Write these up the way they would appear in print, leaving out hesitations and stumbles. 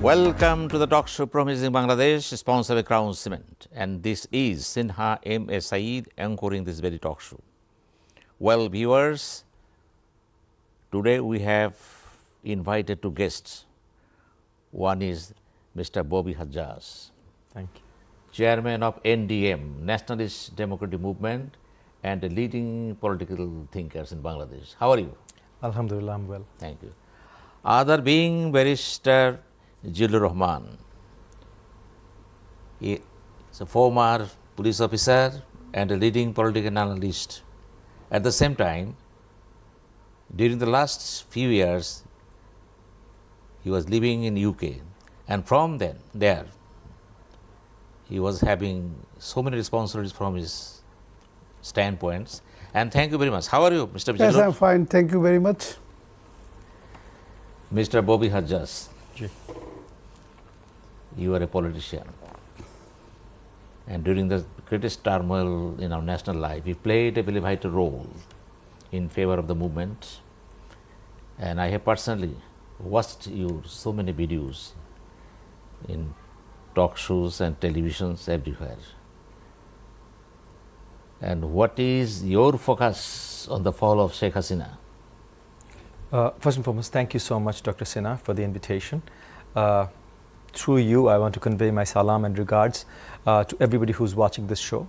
Welcome to the talk show Promising Bangladesh, sponsored by Crown Cement. And this is Sinha M.A. Sayeed anchoring this very talk show. Well, viewers, today we have invited two guests. One is Mr. Bobby Hajjaj. Thank you. Chairman of NDM, Nationalist Democratic Movement, and a leading political thinkers in Bangladesh. How are you? Alhamdulillah, I'm well. Thank you. Other being Barrister Zillur Rahman. He is a former police officer and a leading political analyst. At the same time, during the last few years, he was living in UK, and from there, he was having so many responsibilities from his standpoints. And thank you very much. How are you, Mr. Zillur? Yes, I'm fine. Thank you very much. Mr. Bobby Hajjaj. Ji. You are a politician, and during the greatest turmoil in our national life, you played a very vital role in favor of the movement. And I have personally watched your so many videos in talk shows and televisions everywhere. And what is your focus on the fall of Sheikh Hasina? First and foremost, thank you so much, Dr.Sinha, for the invitation. Through you, I want to convey my salam and regards to everybody who's watching this show.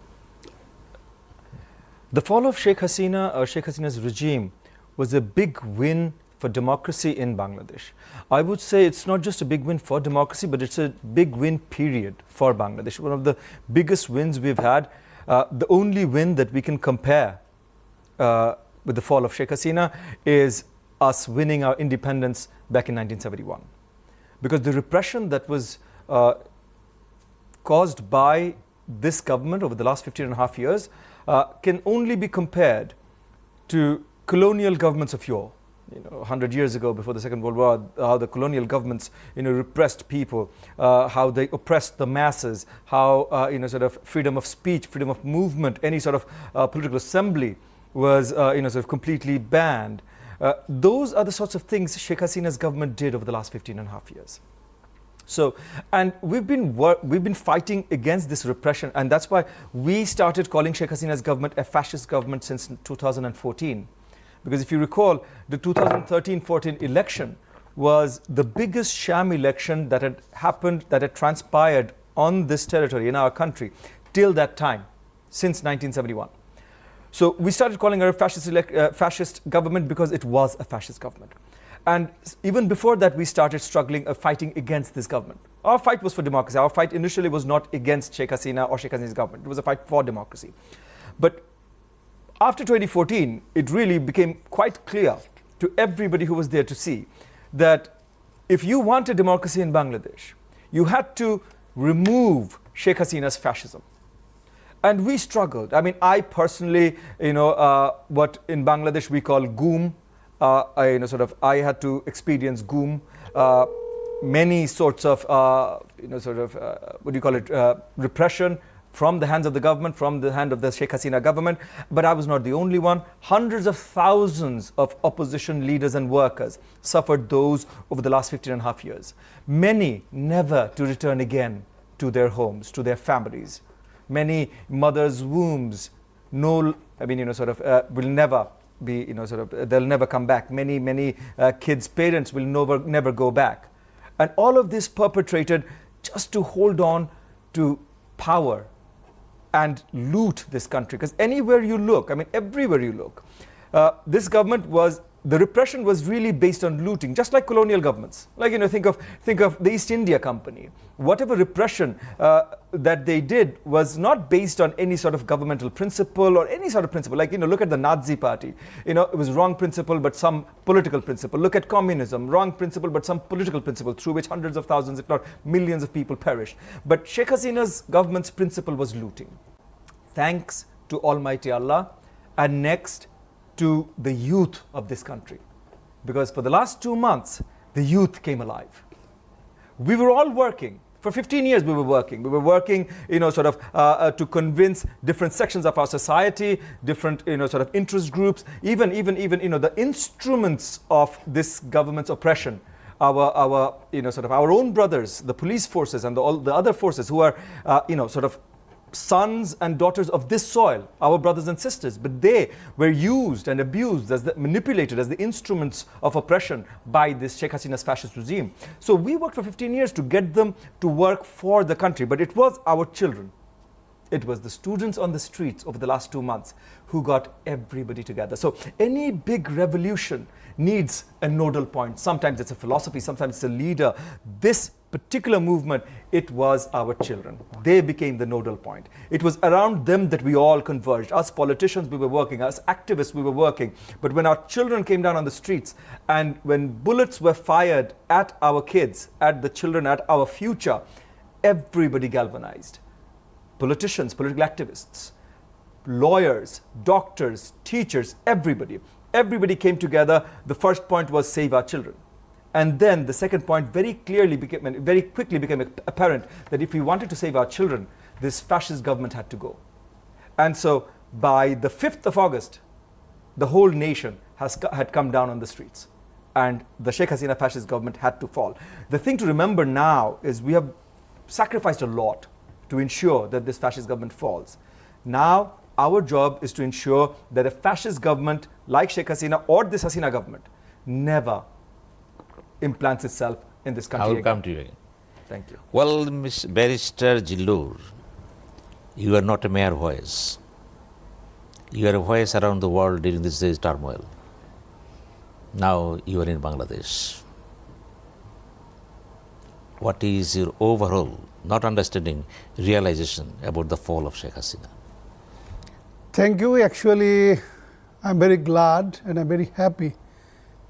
The fall of Sheikh Hasina, or Sheikh Hasina's regime, was a big win for democracy in Bangladesh. I would say it's not just a big win for democracy, but it's a big win period for Bangladesh. One of the biggest wins we've had, the only win that we can compare with the fall of Sheikh Hasina is us winning our independence back in 1971. Because the repression that was caused by this government over the last 15 and a half years can only be compared to colonial governments of yore. 100 years ago, before the Second World War, how the colonial governments, repressed people, how they oppressed the masses, how, sort of freedom of speech, freedom of movement, any sort of political assembly was, sort of completely banned. Those are the sorts of things Sheikh Hasina's government did over the last 15 and a half years. So, and we've been fighting against this repression, and that's why we started calling Sheikh Hasina's government a fascist government since 2014. Because if you recall, the 2013-14 election was the biggest sham election that had happened, that had transpired on this territory in our country till that time, since 1971. So we started calling her a fascist government because it was a fascist government. And even before that, we started struggling, fighting against this government. Our fight was for democracy. Our fight initially was not against Sheikh Hasina or Sheikh Hasina's government. It was a fight for democracy. But after 2014, it really became quite clear to everybody who was there to see that if you wanted democracy in Bangladesh, you had to remove Sheikh Hasina's fascism. And we struggled. I mean, I personally, what in Bangladesh we call goom. I had to experience goom. Many sorts of, repression from the hands of the government, from the hand of the Sheikh Hasina government. But I was not the only one. Hundreds of thousands of opposition leaders and workers suffered those over the last 15 and a half years. Many never to return again to their homes, to their families. Many mothers' wombs, will never be, they'll never come back. Many kids' parents will never go back. And all of this perpetrated just to hold on to power and loot this country. Because anywhere you look, everywhere you look, this government the repression was really based on looting, just like colonial governments. Like, think of the East India Company. Whatever repression that they did was not based on any sort of governmental principle or any sort of principle. Like, look at the Nazi party. It was wrong principle, but some political principle. Look at communism, wrong principle, but some political principle through which hundreds of thousands, if not millions of people perished. But Sheikh Hasina's government's principle was looting. Thanks to Almighty Allah, and next, to the youth of this country. Because for the last 2 months, the youth came alive. We were all working. For 15 years we were working. We were working, to convince different sections of our society, different, interest groups, even, the instruments of this government's oppression our sort of our own brothers, the police forces and all the other forces who are sort of sons and daughters of this soil, our brothers and sisters, but they were used and abused, manipulated as the instruments of oppression by this Sheikh Hasina's fascist regime. So we worked for 15 years to get them to work for the country, but it was our children. It was the students on the streets over the last 2 months who got everybody together. So any big revolution needs a nodal point. Sometimes it's a philosophy, sometimes it's a leader. This particular movement, it was our children. They became the nodal point. It was around them that we all converged. Us politicians, we were working. Us activists, we were working. But when our children came down on the streets and when bullets were fired at our kids, at the children, at our future, everybody galvanized. Politicians, political activists, lawyers, doctors, teachers, everybody. Everybody came together. The first point was save our children. And then the second point very quickly became apparent that if we wanted to save our children, this fascist government had to go. And so by the 5th of August, the whole nation had come down on the streets. And the Sheikh Hasina fascist government had to fall. The thing to remember now is we have sacrificed a lot to ensure that this fascist government falls. Now, our job is to ensure that a fascist government like Sheikh Hasina or this Hasina government never implants itself in this country. I will again. come to you again. Thank you. Well, Ms. Barrister Zillur, you are not a mere voice. You are a voice around the world during this day's turmoil. Now you are in Bangladesh. What is your overall, not understanding, realization about the fall of Sheikh Hasina? Thank you. Actually, I'm very glad and I'm very happy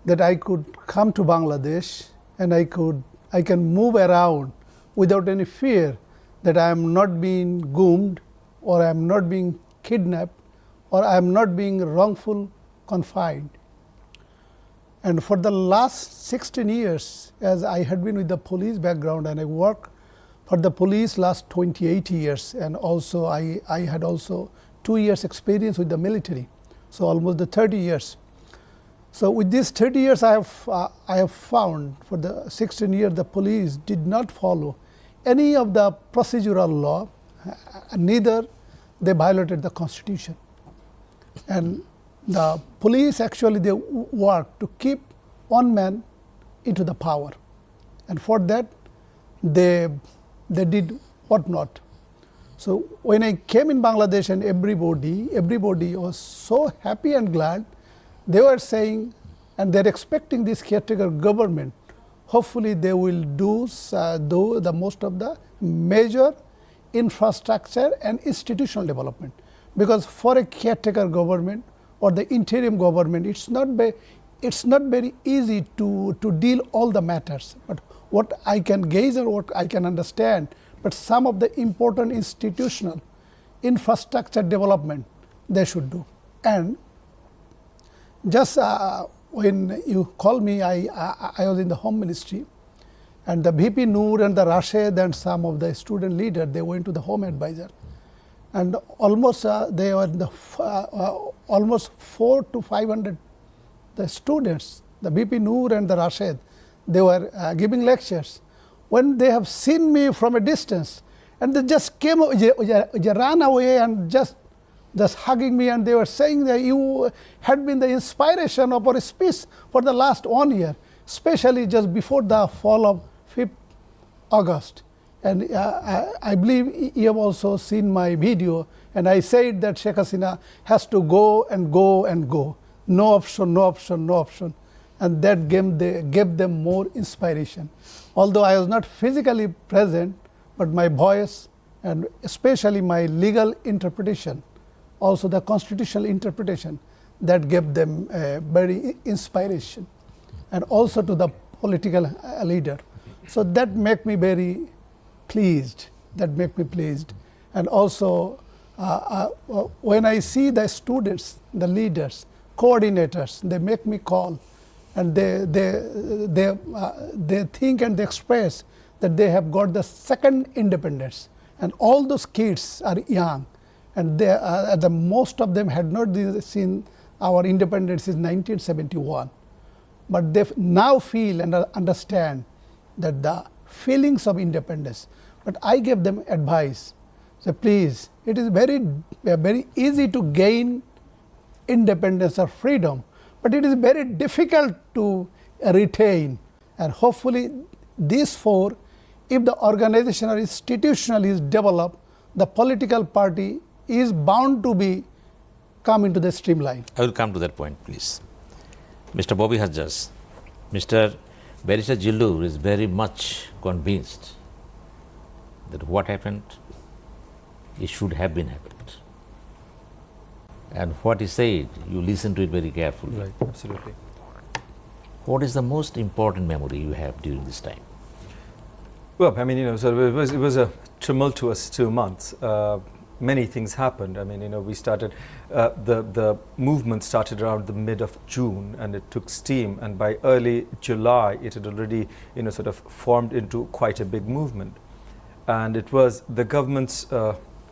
that I could come to Bangladesh and I can move around without any fear that I am not being groomed or I am not being kidnapped or I am not being wrongful confined. And for the last 16 years, as I had been with the police background and I worked for the police last 28 years, and also I had also 2 years experience with the military, so almost the 30 years. So with these 30 years, I have found for the 16 years the police did not follow any of the procedural law, neither they violated the constitution. And the police actually they work to keep one man into the power, and for that they did what not. So when I came in Bangladesh and everybody was so happy and glad. They were saying, and they're expecting this caretaker government. Hopefully, they will do the most of the major infrastructure and institutional development. Because for a caretaker government or the interim government, it's not very easy to deal all the matters. But what I can gauge or what I can understand, but some of the important institutional infrastructure development they should do. And just when you called me, I was in the Home Ministry, and the VP Noor and the Rashid and some of the student leaders, they went to the Home Advisor, and almost they were almost 400 to 500 the students, the VP Noor and the Rashid, they were giving lectures. When they have seen me from a distance, and they just came, they ran away and just hugging me, and they were saying that you had been the inspiration of our speech for the last 1 year, especially just before the fall of 5th August. And I believe you have also seen my video, and I said that Sheikh Hasina has to go and go and go. No option, no option, no option. And that gave them more inspiration. Although I was not physically present, but my voice and especially my legal interpretation, also the constitutional interpretation, that gave them very inspiration, and also to the political leader. So that make me very pleased. And also when I see the students, the leaders, coordinators, they make me call, and they think and they express that they have got the second independence, and all those kids are young. And most of them had not seen our independence in 1971. but they now feel and understand that the feelings of independence. But I gave them advice. So please, it is very easy to gain independence or freedom, but it is very difficult to retain. And hopefully these four, if the organization or institutional is developed, the political party is bound to come into the streamline. I will come to that point, please. Mr. Bobby Hajjaj, Mr. Barrister Zillur is very much convinced that what happened, it should have been happened. And what he said, you listen to it very carefully. Right, absolutely. What is the most important memory you have during this time? Well, I mean, so it was a tumultuous 2 months. Many things happened. I mean, we started, the movement started around the mid of June, and it took steam. And by early July, it had already, sort of formed into quite a big movement. And it was the government's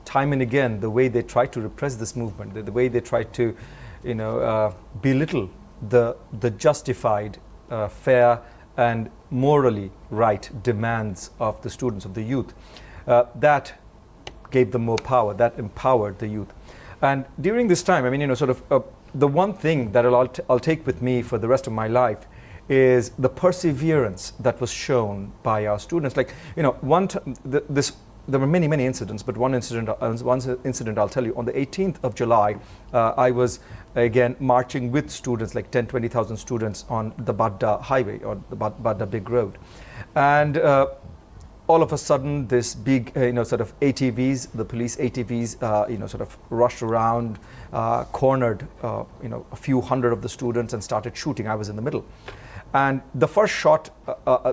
time and again, the way they tried to repress this movement, the way they tried to, belittle the justified, fair and morally right demands of the students, of the youth. That gave them more power, that empowered the youth. And during this time, I mean, the one thing that I'll take with me for the rest of my life is the perseverance that was shown by our students. Like, there were many incidents, but one incident I'll tell you. On the 18th of July, I was again marching with students, like 20,000 students on the Badda highway, or the Badda big road. And all of a sudden, this big, sort of ATVs, the police ATVs, sort of rushed around, cornered, a few hundred of the students and started shooting. I was in the middle. And the first shot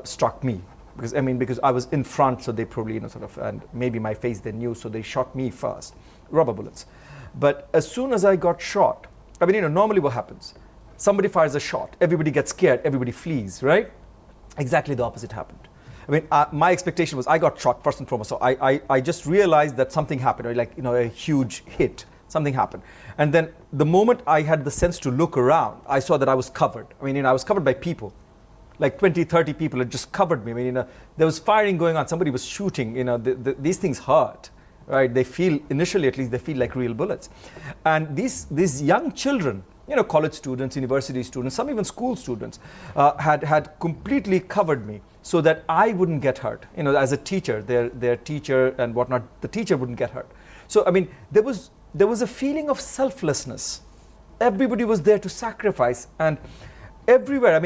struck me. Because I was in front, so they probably, and maybe my face they knew, so they shot me first, rubber bullets. But as soon as I got shot, normally what happens? Somebody fires a shot, everybody gets scared, everybody flees, right? Exactly the opposite happened. My expectation was I got shot first and foremost, so I just realized that something happened, or like, a huge hit, something happened. And then the moment I had the sense to look around, I saw that I was covered. I was covered by people. Like 20, 30 people had just covered me. There was firing going on. Somebody was shooting. These things hurt, right? They feel, initially at least, they feel like real bullets. And these young children, college students, university students, some even school students, had completely covered me so that I wouldn't get hurt. As a teacher, their teacher and whatnot, the teacher wouldn't get hurt. So, there was a feeling of selflessness. Everybody was there to sacrifice, and everywhere.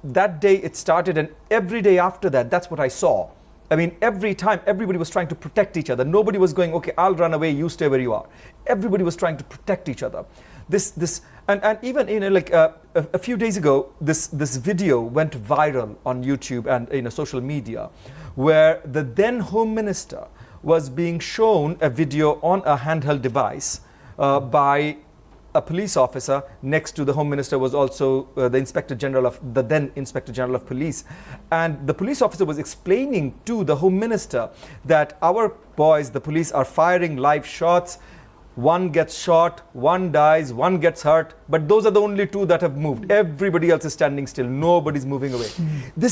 That day it started, and every day after that, that's what I saw. Every time, everybody was trying to protect each other. Nobody was going, okay, I'll run away, you stay where you are. Everybody was trying to protect each other. And even, a few days ago, this video went viral on YouTube and, social media, where the then Home Minister was being shown a video on a handheld device by a police officer. Next to the Home Minister was also the then Inspector General of Police. And the police officer was explaining to the Home Minister that our boys, the police, are firing live shots. One gets shot, one dies, one gets hurt, but those are the only two that have moved. Everybody else is standing still. Nobody's moving away. The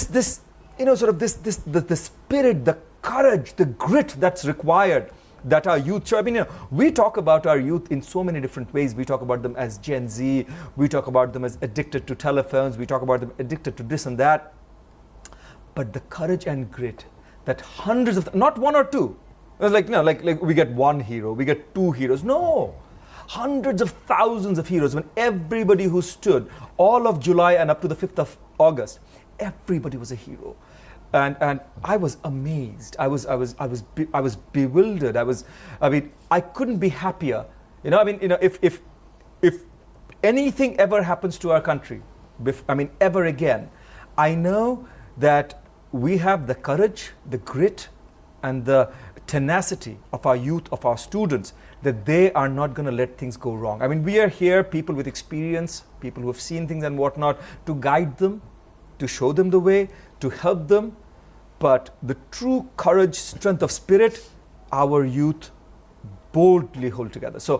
spirit, the courage, the grit that's required, that our youth show. We talk about our youth in so many different ways. We talk about them as Gen Z. We talk about them as addicted to telephones. We talk about them addicted to this and that. But the courage and grit that hundreds of, not one or two. Like we get one hero, we get two heroes. No, hundreds of thousands of heroes. When everybody who stood all of July and up to the 5th of August, everybody was a hero. And I was amazed. I was bewildered. I couldn't be happier. If anything ever happens to our country, ever again, I know that we have the courage, the grit, and the tenacity of our youth, of our students, that they are not going to let things go wrong. We are here, people with experience, people who have seen things and whatnot, to guide them, to show them the way, to help them. But the true courage, strength of spirit, our youth boldly hold together. So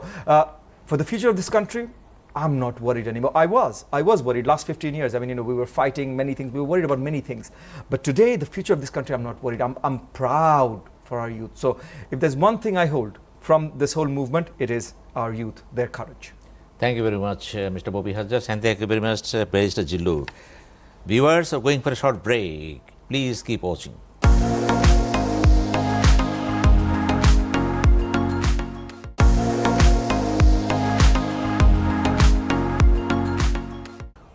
for the future of this country, I'm not worried anymore. I was worried last 15 years. I mean, we were fighting many things. We were worried about many things. But today, the future of this country, I'm not worried. I'm proud for our youth. So if there's one thing I hold from this whole movement, it is our youth, their courage. Thank you very much, Mr. Bobby Hajjaj, and thank you very much, Barrister Zillur. Viewers are going for a short break. Please keep watching.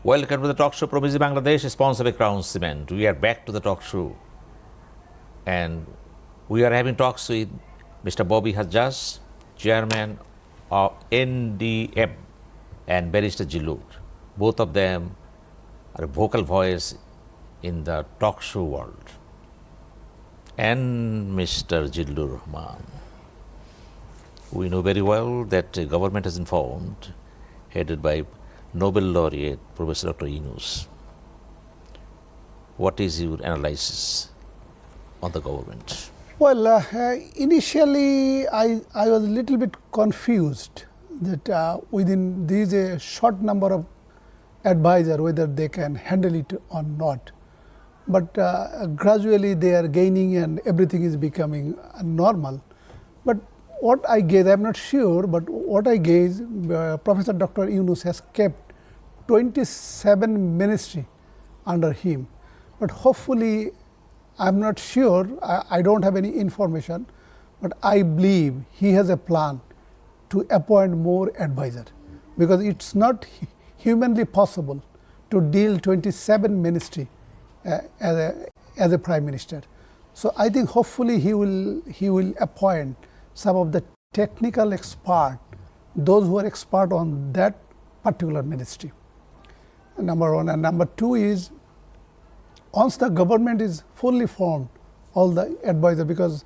Welcome to the talk show Promising Bangladesh, sponsored by Crown Cement. We are back to the talk show, and we are having talks with Mr. Bobby Hajjaj, Chairman of NDM, and Barrister Zillur. Both of them are a vocal voice in the talk show world. And Mr. Zillur Rahman. We know very well that the government has informed, headed by Nobel laureate Professor Dr. Yunus. What is your analysis on the government? Well, initially I was a little bit confused that within these short number of advisors whether they can handle it or not. But gradually they are gaining and everything is becoming normal. But what I gaze, I am not sure, but what I gaze, Professor Dr. Yunus has kept 27 ministry under him. But hopefully, I am not sure, I don't have any information, but I believe he has a plan to appoint more advisors, because it's not humanly possible to deal 27 ministry as a prime minister. So I think hopefully he will appoint some of the technical expert, those who are expert on that particular ministry. Number one. And number two is, once the government is fully formed, all the advisors, because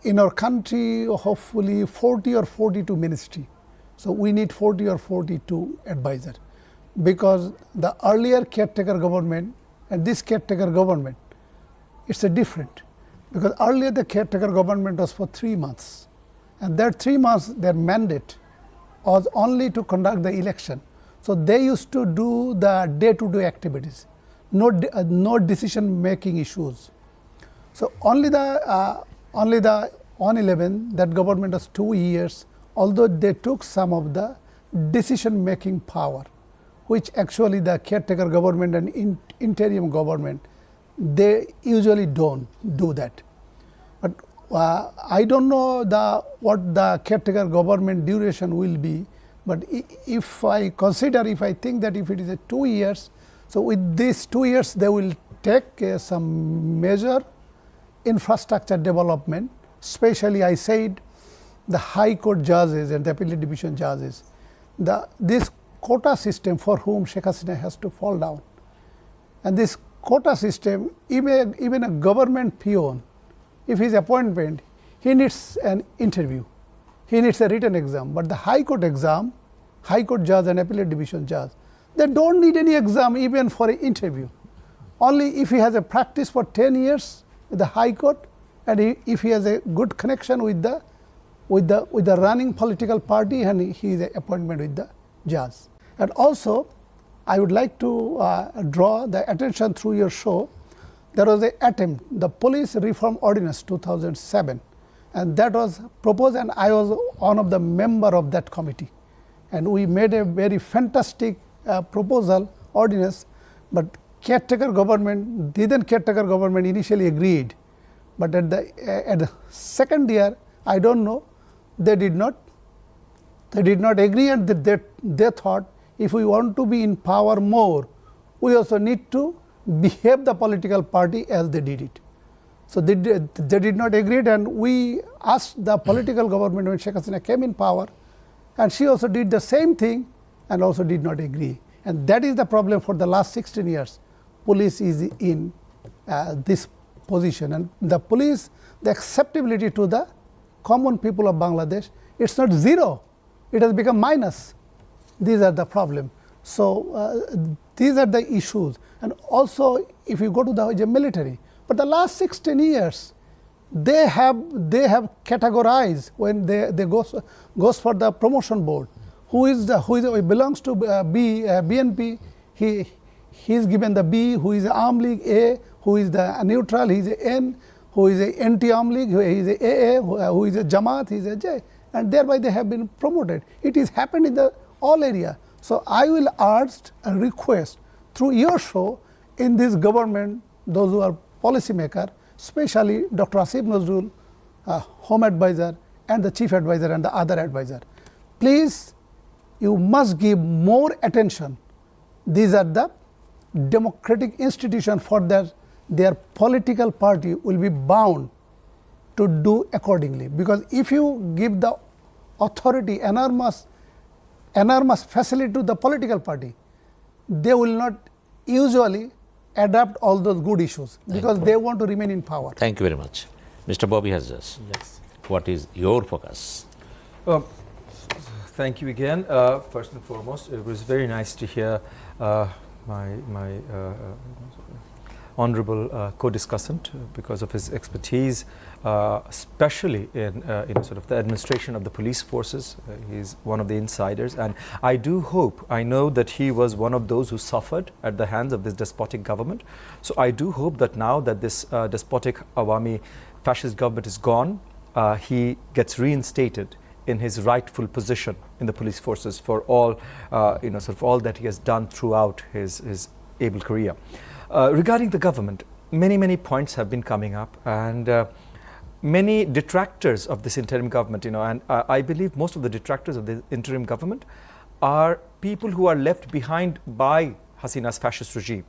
in our country, hopefully 40 or 42 ministry. So we need 40 or 42 advisors, because the earlier caretaker government and this caretaker government, it's a different. Because earlier the caretaker government was for 3 months, and that 3 months their mandate was only to conduct the election. So they used to do the day-to-day activities, no decision-making issues. So only the on 11 that government was 2 years, although they took some of the decision-making power, which actually the caretaker government and interim government, they usually don't do that. But I don't know what the caretaker government duration will be. But if I think that if it is 2 years, so with these 2 years they will take some major infrastructure development, especially I said the High Court judges and the Appellate Division judges. This quota system for whom Sheikh Hasina has to fall down. And this quota system, even a government peon, if his appointment, he needs an interview. He needs a written exam. But the High Court exam, High Court judge and Appellate Division judge, they don't need any exam even for an interview. Only if he has a practice for 10 years with the High Court, and if he has a good connection with the running political party, and he is an appointment with the judge. And also, I would like to draw the attention through your show. There was an attempt, the Police Reform Ordinance 2007, and that was proposed, and I was one of the member of that committee. And we made a very fantastic proposal, ordinance, but caretaker government initially agreed. But at the second year, I don't know, they did not agree, and they thought if we want to be in power more, we also need to behave the political party as they did it. So they did not agree, and we asked the political government when Sheikh Hasina came in power, and she also did the same thing and also did not agree. And that is the problem for the last 16 years. Police is in this position, and the police, the acceptability to the common people of Bangladesh, it's not zero, it has become minus. These are the problem. So these are the issues. And also, if you go to the military, but the last 16 years, they have categorized when they goes for the promotion board. who belongs to BNP, he is given the B, who is Arm League A, who is the neutral, he is a N, who is a anti-Arm League, he is a AA, who is a Jamaat, he is a J, and thereby they have been promoted. It is happened in the all area. So I will urge and request through your show in this government, those who are policymaker, especially Dr. Asif Nazrul, Home Advisor, and the Chief Advisor and the other advisor. Please, you must give more attention. These are the democratic institutions for their political party will be bound to do accordingly. Because if you give the authority, enormous facility to the political party, they will not usually adapt all those good issues because they want to remain in power. Thank you very much. Mr. Bobby Hajjaj, Yes. what is your focus? Thank you again. First and foremost, it was very nice to hear my honorable co-discussant because of his expertise, especially in sort of the administration of the police forces. He's one of the insiders, and I do hope, I know that he was one of those who suffered at the hands of this despotic government. So I do hope that now that this despotic Awami fascist government is gone, he gets reinstated in his rightful position in the police forces for all, sort of all that he has done throughout his able career. Regarding the government, many points have been coming up, and many detractors of this interim government, and I believe most of the detractors of the interim government are people who are left behind by Hasina's fascist regime,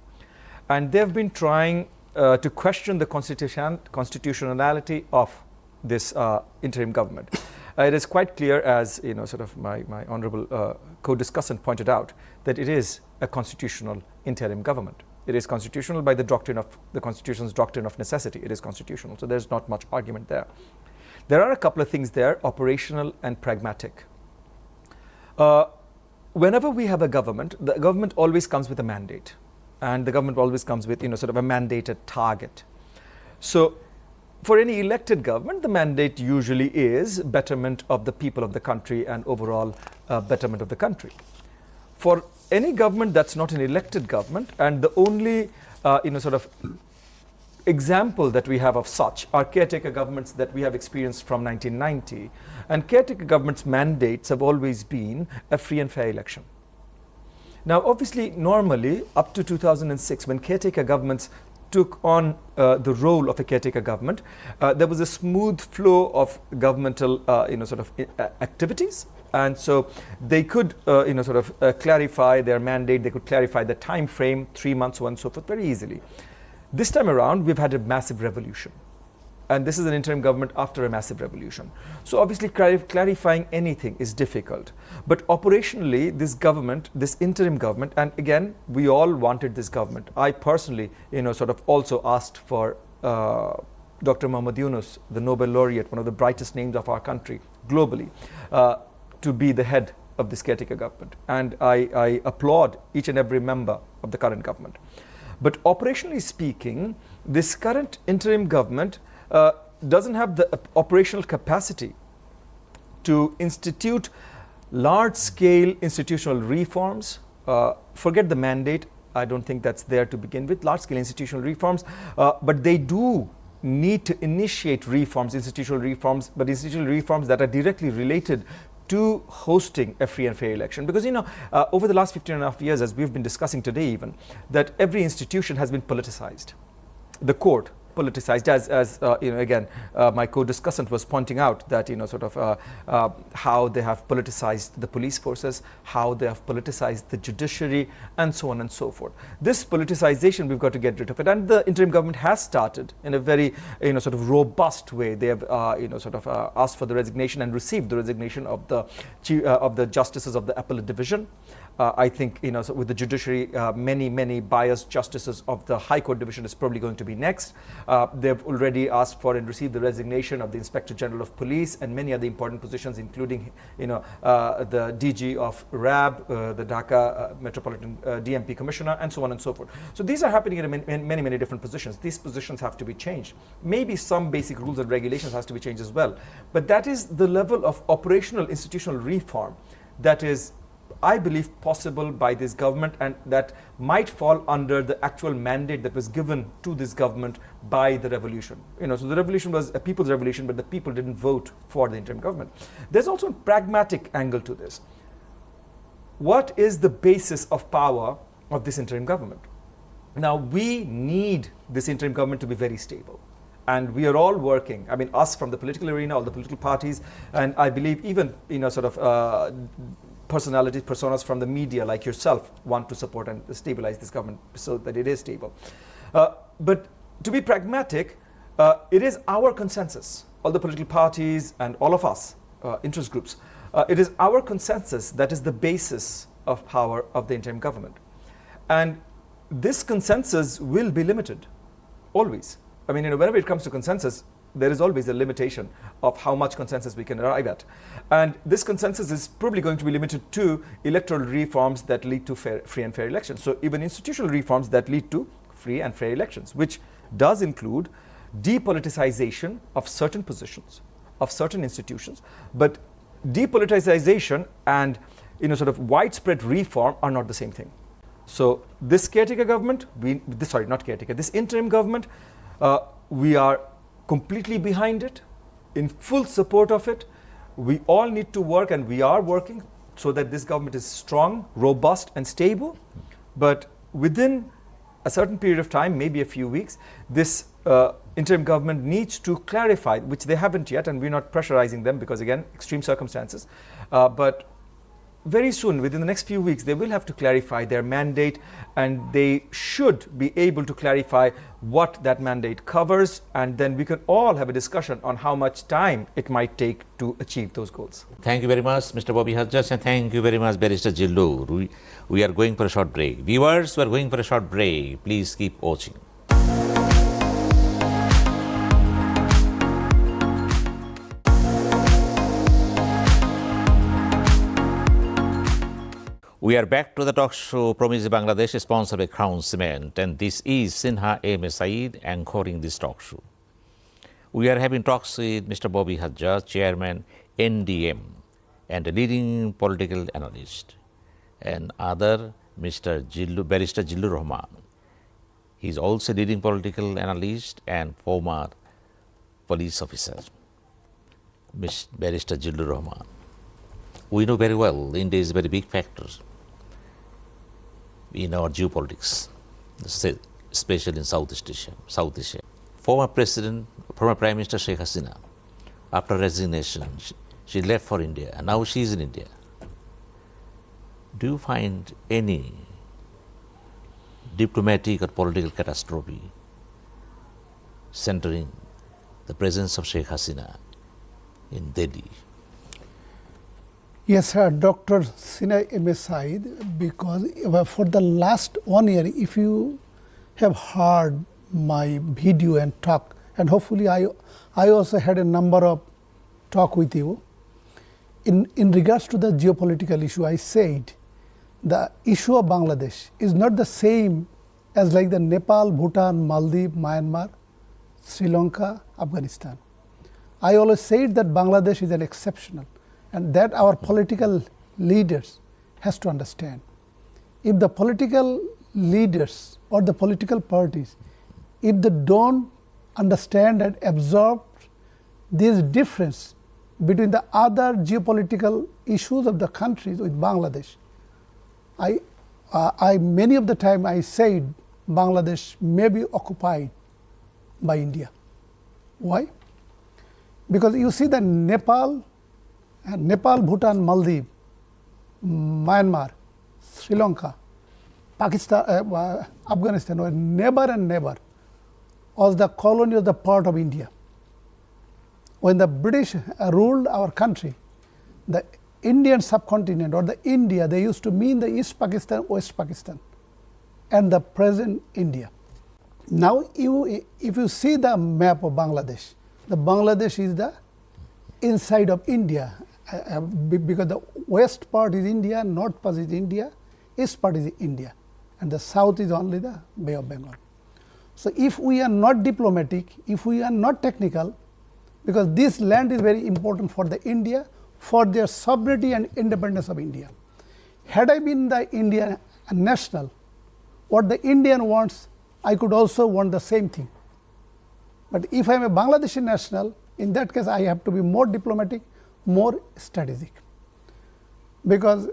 and they've been trying to question the constitutionality of this interim government. It is quite clear, as sort of my honorable co-discussant pointed out, that it is a constitutional interim government. It is constitutional by the Constitution's doctrine of necessity. It is constitutional, so there's not much argument there. There are a couple of things there, operational and pragmatic. Whenever we have a government, the government always comes with a mandate, and the government always comes with sort of a mandated target. So for any elected government, the mandate usually is betterment of the people of the country and overall betterment of the country. For any government that's not an elected government, and the only sort of example that we have of such are caretaker governments that we have experienced from 1990, and caretaker governments' mandates have always been a free and fair election. Now obviously, normally up to 2006, when caretaker governments took on the role of a caretaker government, there was a smooth flow of governmental sort of activities, and so they could sort of clarify their mandate, they could clarify the time frame, 3 months, so on and so forth, very easily. This time around, we've had a massive revolution, and this is an interim government after a massive revolution. So obviously clarifying anything is difficult, but operationally this government, this interim government, and again we all wanted this government. I personally sort of also asked for Dr. Muhammad Yunus, the Nobel laureate, one of the brightest names of our country globally, to be the head of this caretaker government, and I applaud each and every member of the current government. But operationally speaking, this current interim government doesn't have the operational capacity to institute large-scale institutional reforms. Forget the mandate, I don't think that's there to begin with, large-scale institutional reforms, but they do need to initiate reforms, institutional reforms, but institutional reforms that are directly related to hosting a free and fair election. Because over the last 15.5 years, as we've been discussing today even, that every institution has been politicized. The court politicized, as again my co-discussant was pointing out, that sort of how they have politicized the police forces, how they have politicized the judiciary, and so on and so forth. This politicization, we've got to get rid of it, and the interim government has started in a very sort of robust way. They have sort of asked for the resignation and received the resignation of the justices of the appellate division. I think so with the judiciary, many biased justices of the High Court division is probably going to be next. They've already asked for and received the resignation of the Inspector General of Police and many other important positions, including the DG of RAB, the Dhaka Metropolitan DMP Commissioner, and so on and so forth. So these are happening in many different positions. These positions have to be changed. Maybe some basic rules and regulations has to be changed as well. But that is the level of operational institutional reform that is, I believe, possible by this government, and that might fall under the actual mandate that was given to this government by the revolution. So the revolution was a people's revolution, but the people didn't vote for the interim government. There's also a pragmatic angle to this. What is the basis of power of this interim government? Now, we need this interim government to be very stable. And we are all working, I mean, us from the political arena, all the political parties, and I believe even, personas from the media like yourself want to support and stabilize this government so that it is stable. But to be pragmatic, it is our consensus, all the political parties and all of us, interest groups, it is our consensus that is the basis of power of the interim government. And this consensus will be limited, always. I mean, whenever it comes to consensus, there is always a limitation of how much consensus we can arrive at. And this consensus is probably going to be limited to electoral reforms that lead to free and fair elections. So even institutional reforms that lead to free and fair elections, which does include depoliticization of certain positions, of certain institutions. But depoliticization and widespread reform are not the same thing. So this caretaker government, this interim government, we are completely behind it, in full support of it. We all need to work, and we are working so that this government is strong, robust and stable. But within a certain period of time, maybe a few weeks, this interim government needs to clarify, which they haven't yet, and we're not pressurizing them because, again, extreme circumstances. But very soon, within the next few weeks, they will have to clarify their mandate, and they should be able to clarify what that mandate covers, and then we can all have a discussion on how much time it might take to achieve those goals. Thank you very much, Mr. Bobby Hajjaj, and thank you very much, Barrister Zillur. We are going for a short break. Viewers, we are going for a short break. Please keep watching. We are back to the talk show Promise Bangladesh, sponsored by Crown Cement, and this is Sinha M. Sayeed anchoring this talk show. We are having talks with Mr. Bobby Hajjaj, Chairman, NDM, and a leading political analyst, and other Mr. Barrister Zillur Rahman. He is also a leading political analyst and former police officer, Barrister Zillur Rahman. We know very well India is a very big factor in our geopolitics, especially in Southeast Asia. Former Prime Minister Sheikh Hasina, after resignation, she left for India, and now she is in India. Do you find any diplomatic or political catastrophe centering the presence of Sheikh Hasina in Delhi? Yes, sir, Dr.Sinha M. Sayeed, because for the last 1 year, if you have heard my video and talk, and hopefully I also had a number of talk with you, in regards to the geopolitical issue, I said the issue of Bangladesh is not the same as like the Nepal, Bhutan, Maldives, Myanmar, Sri Lanka, Afghanistan. I always said that Bangladesh is an exceptional, and that our political leaders has to understand. If the political leaders or the political parties, if they don't understand and absorb this difference between the other geopolitical issues of the countries with Bangladesh, I many of the time I said Bangladesh may be occupied by India. Why? Because you see that Nepal, Bhutan, Maldives, Myanmar, Sri Lanka, Pakistan, Afghanistan were never was the colony of the part of India. When the British ruled our country, the Indian subcontinent or the India, they used to mean the East Pakistan, West Pakistan, and the present India. Now, if you see the map of Bangladesh, the Bangladesh is the inside of India, because the west part is India, north part is India, east part is India, and the south is only the Bay of Bengal. So if we are not diplomatic, if we are not technical, because this land is very important for the India, for their sovereignty and independence of India. Had I been the Indian national, what the Indian wants, I could also want the same thing. But if I am a Bangladeshi national, in that case I have to be more diplomatic, more strategic. Because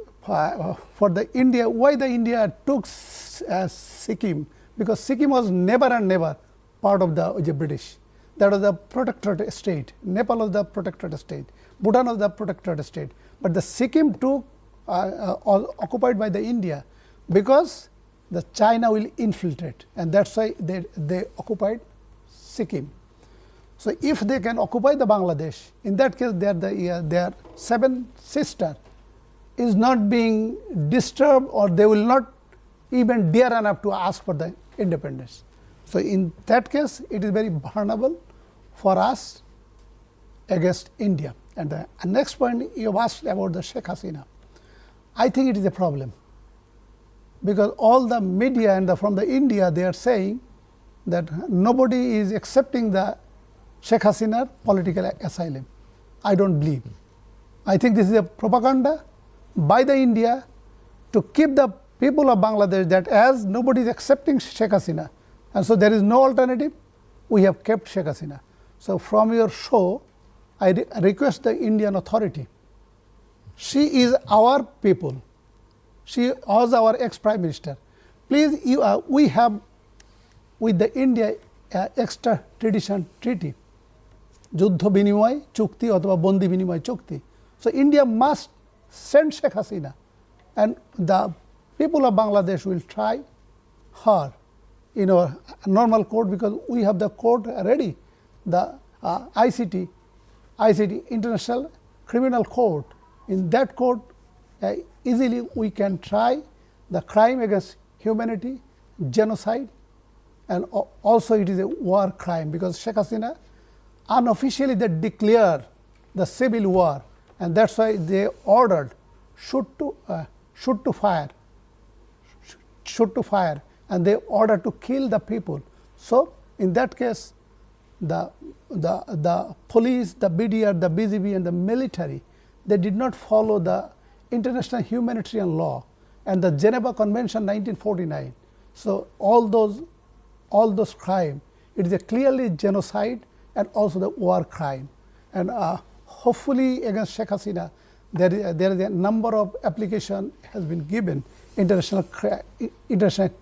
for the India, why the India took Sikkim? Because Sikkim was never and never part of the British. That was the protectorate state. Nepal was the protectorate state. Bhutan was the protectorate state. But the Sikkim took occupied by the India because the China will infiltrate, and that's why they occupied Sikkim. So if they can occupy the Bangladesh, in that case their seven sister is not being disturbed, or they will not even dare enough to ask for the independence. So in that case, it is very vulnerable for us against India. And the next point you asked about the Sheikh Hasina. I think it is a problem, because all the media and from the India, they are saying that nobody is accepting the Sheikh Hasina political asylum. I don't believe. I think this is a propaganda by the India to keep the people of Bangladesh that as nobody is accepting Sheikh Hasina, and so there is no alternative, we have kept Sheikh Hasina. So from your show, I request the Indian authority. She is our people. She was our ex-prime minister. Please, we have with the India extradition treaty, যুদ্ধ বিনিময় চুক্তি অথবা বন্দি বিনিময় চুক্তি. So India must send Sheikh Hasina, and the people of Bangladesh will try her in our normal court, because we have the court ready, the ICT, International Criminal Court. In that court, easily we can try the crime against humanity, genocide, and also it is a war crime, because Sheikh Hasina unofficially they declared the civil war, and that's why they ordered shoot to fire, and they ordered to kill the people. So in that case, the police, the BDR, the BGB, and the military, they did not follow the international humanitarian law and the Geneva Convention 1949. So all those crimes, it is a clearly genocide and also the war crime. And hopefully against Sheikh Hasina, there is a number of application has been given International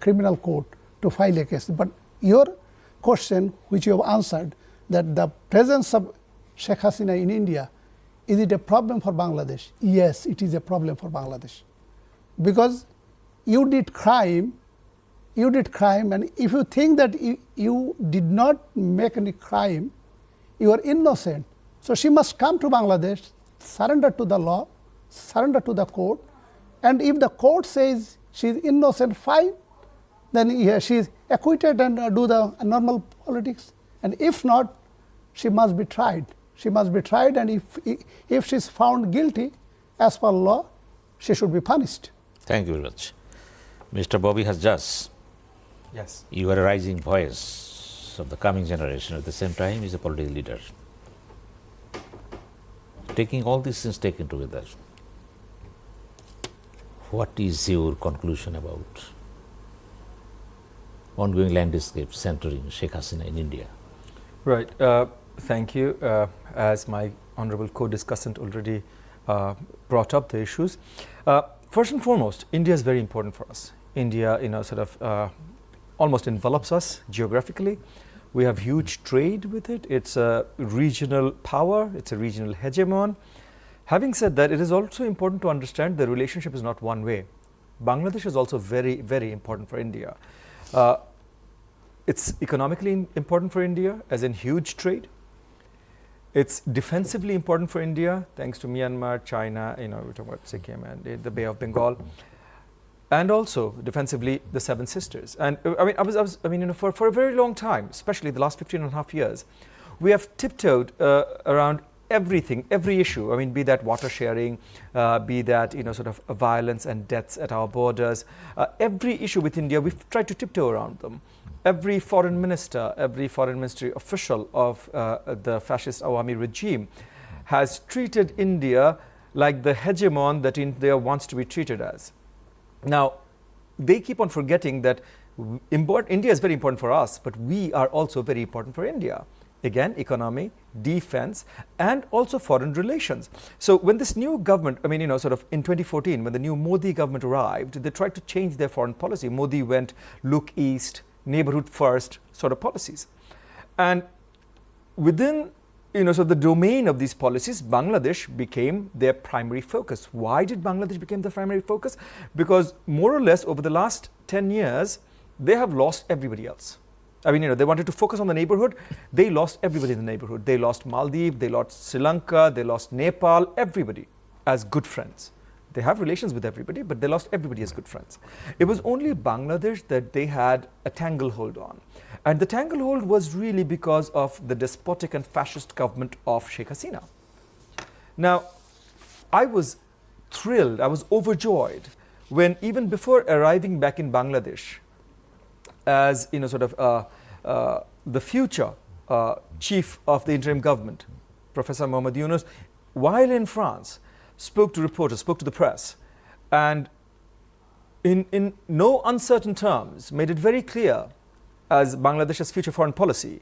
Criminal Court to file a case. But your question, which you have answered, that the presence of Sheikh Hasina in India, is it a problem for Bangladesh? Yes, it is a problem for Bangladesh, because you did crime, and if you think that you did not make any crime, you are innocent. So she must come to Bangladesh, surrender to the law, surrender to the court, and if the court says she is innocent, fine, then she is acquitted and do the normal politics. And if not, she must be tried. She must be tried, and if she is found guilty as per law, she should be punished. Thank you very much. Mr. Bobby Hajjaj, Yes. you are a rising voice of the coming generation. At the same time, he is a political leader. Taking all these things taken together, what is your conclusion about ongoing landscape centering Sheikh Hasina in India? Right. Thank you. As my honorable co-discussant already brought up the issues. First and foremost, India is very important for us. India, sort of almost envelops us geographically. We have huge trade with it. It's a regional power. It's a regional hegemon. Having said that, it is also important to understand the relationship is not one way. Bangladesh is also very, very important for India. It's economically important for India, as in huge trade. It's defensively important for India, thanks to Myanmar, China, we're talking about Sikkim and the Bay of Bengal. And also defensively, the Seven Sisters. And for a very long time, especially the last 15 and a half years, we have tiptoed around everything, every issue. Be that water sharing, be that sort of violence and deaths at our borders. Every issue with India, we've tried to tiptoe around them. Every foreign minister, every foreign ministry official of the fascist Awami regime has treated India like the hegemon that India wants to be treated as. Now, they keep on forgetting that India is very important for us, but we are also very important for India. Again, economy, defense, and also foreign relations. So when this new government, I mean, you know, sort of in 2014, when the new Modi government arrived, they tried to change their foreign policy. Modi went look east, neighborhood first sort of policies. And within, you know, so the domain of these policies, Bangladesh became their primary focus. Why did Bangladesh become the primary focus? Because more or less over the last 10 years, they have lost everybody else. I mean, you know, they wanted to focus on the neighborhood. They lost everybody in the neighborhood. They lost Maldives, they lost Sri Lanka, they lost Nepal, everybody as good friends. They have relations with everybody, but they lost everybody as good friends. It was only Bangladesh that they had a tanglehold on. And the tanglehold was really because of the despotic and fascist government of Sheikh Hasina. Now, I was thrilled, I was overjoyed when even before arriving back in Bangladesh, as you know, sort of the future chief of the interim government, Professor Mohammad Yunus, while in France, spoke to reporters, spoke to the press, and in no uncertain terms made it very clear as Bangladesh's future foreign policy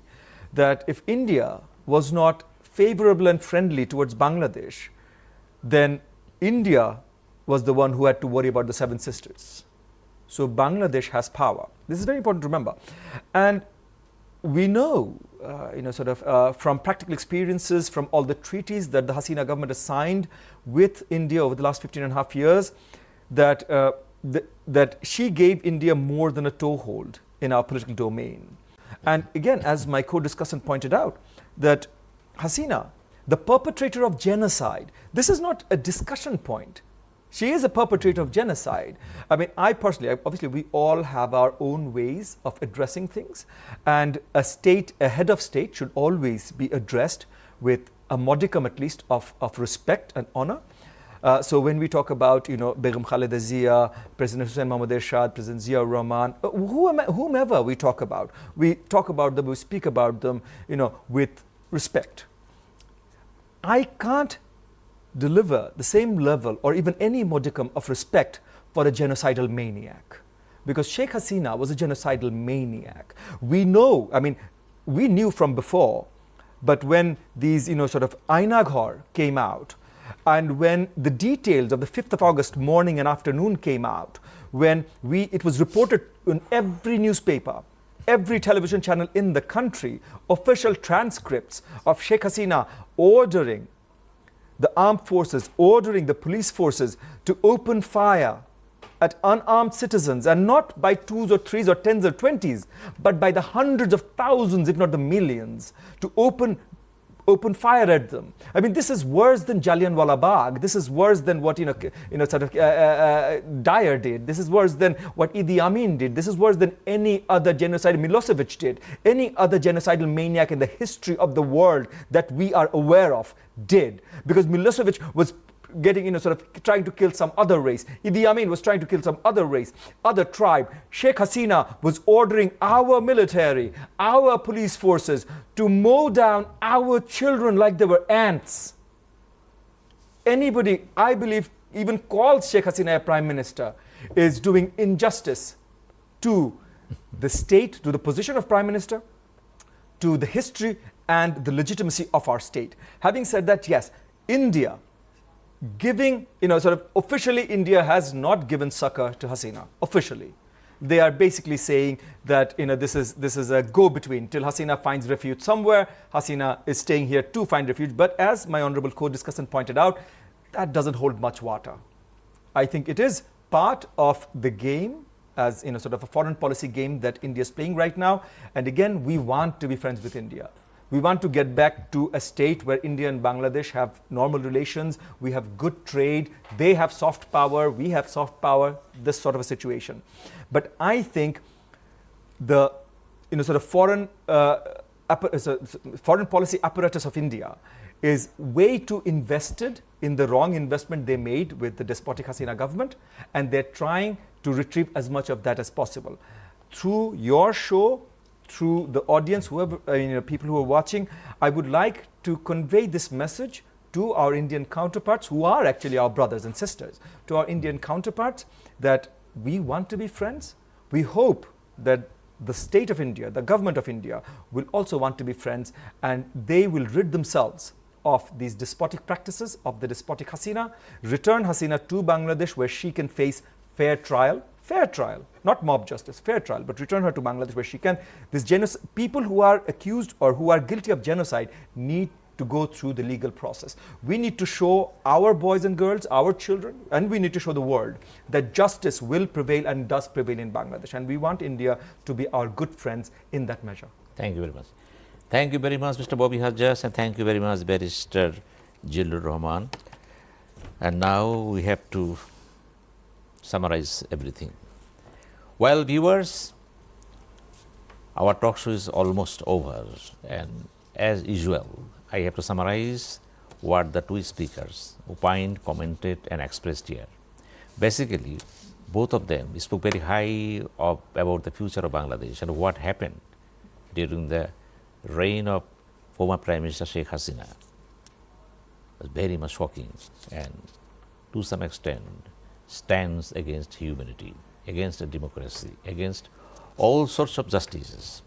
that if India was not favorable and friendly towards Bangladesh, then India was the one who had to worry about the Seven Sisters. So Bangladesh has power. This is very important to remember. And we know, you know, sort of from practical experiences, from all the treaties that the Hasina government has signed with India over the last 15 and a half years, that, that she gave India more than a toehold in our political domain. And again, as my co-discussant pointed out, that Hasina, the perpetrator of genocide, this is not a discussion point. She is a perpetrator of genocide. I mean, I personally, obviously we all have our own ways of addressing things, and a state, a head of state should always be addressed with a modicum at least of respect and honor. So when we talk about, you know, Begum Khaleda Zia, President Hussain Mohammad Ershad, President Zia Rahman, whomever we talk about them, we speak about them, you know, with respect. I can't deliver the same level or even any modicum of respect for a genocidal maniac, because Sheikh Hasina was a genocidal maniac. We know, I mean, we knew from before, but when these, you know, sort of Ainaghar came out, and when the details of the 5th of August morning and afternoon came out, when it was reported in every newspaper, every television channel in the country, official transcripts of Sheikh Hasina ordering the armed forces, ordering the police forces to open fire at unarmed citizens, and not by twos or threes or tens or twenties, but by the hundreds of thousands, if not the millions, to open fire at them. I mean, this is worse than Jallianwala Bagh. This is worse than what sort of Dyer did. This is worse than what Idi Amin did. This is worse than any other genocide Milosevic did. Any other genocidal maniac in the history of the world that we are aware of did. Because Milosevic was getting, you know, sort of trying to kill some other race. Idi Amin was trying to kill some other race, other tribe. Sheikh Hasina was ordering our military, our police forces to mow down our children like they were ants. Anybody, I believe, even calls Sheikh Hasina a prime minister is doing injustice to the state, to the position of prime minister, to the history and the legitimacy of our state. Having said that, yes, India giving, you know, sort of officially India has not given succor to Hasina, officially. They are basically saying that, you know, this is a go-between till Hasina finds refuge somewhere. Hasina is staying here to find refuge. But as my honorable co-discussant pointed out, that doesn't hold much water. I think it is part of the game, as, you know, sort of a foreign policy game that India is playing right now. And again, we want to be friends with India. We want to get back to a state where India and Bangladesh have normal relations. We have good trade. They have soft power. We have soft power. This sort of a situation. But I think the, you know, sort of foreign policy apparatus of India is way too invested in the wrong investment they made with the despotic Hasina government, and they're trying to retrieve as much of that as possible. Through your show, through the audience, whoever, you know, people who are watching, I would like to convey this message to our Indian counterparts, who are actually our brothers and sisters, to our Indian counterparts, that we want to be friends. We hope that the state of India, the government of India, will also want to be friends, and they will rid themselves of these despotic practices, of the despotic Hasina, return Hasina to Bangladesh where she can face fair trial, not mob justice, fair trial, but return her to Bangladesh where she can. People who are accused or who are guilty of genocide need to go through the legal process. We need to show our boys and girls, our children, and we need to show the world that justice will prevail and does prevail in Bangladesh. And we want India to be our good friends in that measure. Thank you very much. Thank you very much, Mr. Bobby Hajjaj, and thank you very much, Barrister Zillur Rahman. And now we have to summarize everything. Well, viewers, our talk show is almost over, and as usual, I have to summarize what the two speakers opined, commented, and expressed here. Basically, both of them spoke very high about the future of Bangladesh and what happened during the reign of former Prime Minister Sheikh Hasina. It was very much shocking, and to some extent stands against humanity, against democracy, against all sorts of justices.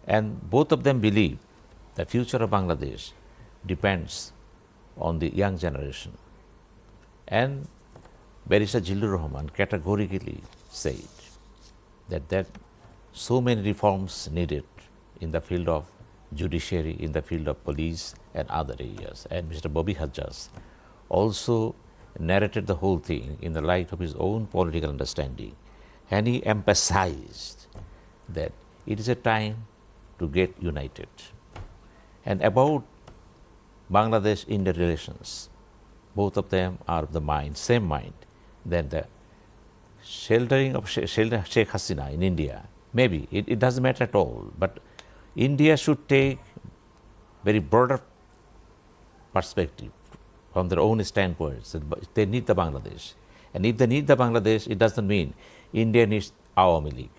And both of them believe the future of Bangladesh depends on the young generation. And Barrister Zillur Rahman categorically said that so many reforms needed in the field of judiciary, in the field of police and other areas. And Mr. Bobby Hajjaj also narrated the whole thing in the light of his own political understanding. And he emphasized that it is a time to get united. And about Bangladesh-India relations, both of them are of the mind, same mind, that the sheltering of Sheikh Hasina in India, maybe it doesn't matter at all, but India should take very broader perspective from their own standpoints. They need the Bangladesh. And if they need the Bangladesh, it doesn't mean India needs Awami League.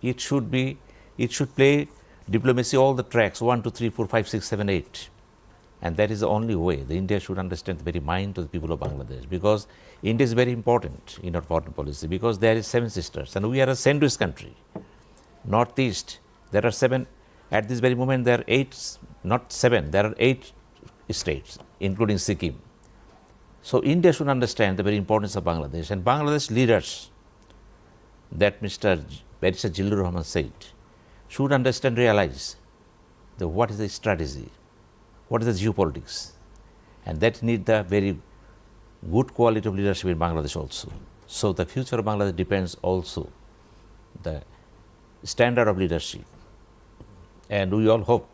It should play diplomacy all the tracks, 1, 2, 3, 4, 5, 6, 7, 8. And that is the only way. The India should understand the very mind of the people of Bangladesh, because India is very important in our foreign policy, because there is 7 sisters and we are a sandwich country. Northeast, there are 7, at this very moment there are 8, not 7, there are 8 states, including Sikkim. So India should understand the very importance of Bangladesh, and Bangladesh leaders, that Mr. Barrister Zillur Rahman said, should understand, realize what is the strategy, what is the geopolitics, and that need the very good quality of leadership in Bangladesh also. So the future of Bangladesh depends also the standard of leadership, and we all hope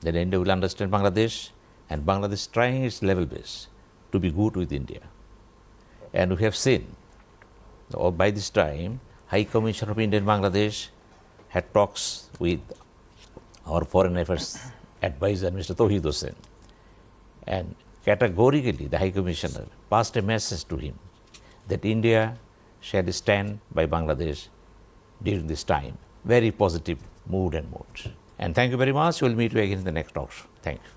that India will understand Bangladesh, and Bangladesh trying its level best to be good with India. And we have seen, by this time, High Commissioner of India in Bangladesh had talks with our Foreign Affairs Advisor, Mr. Tawheed Hossain, and categorically the High Commissioner passed a message to him that India shall stand by Bangladesh during this time. Very positive mood and mood. And thank you very much. We'll meet you again in the next talk show. Thank you.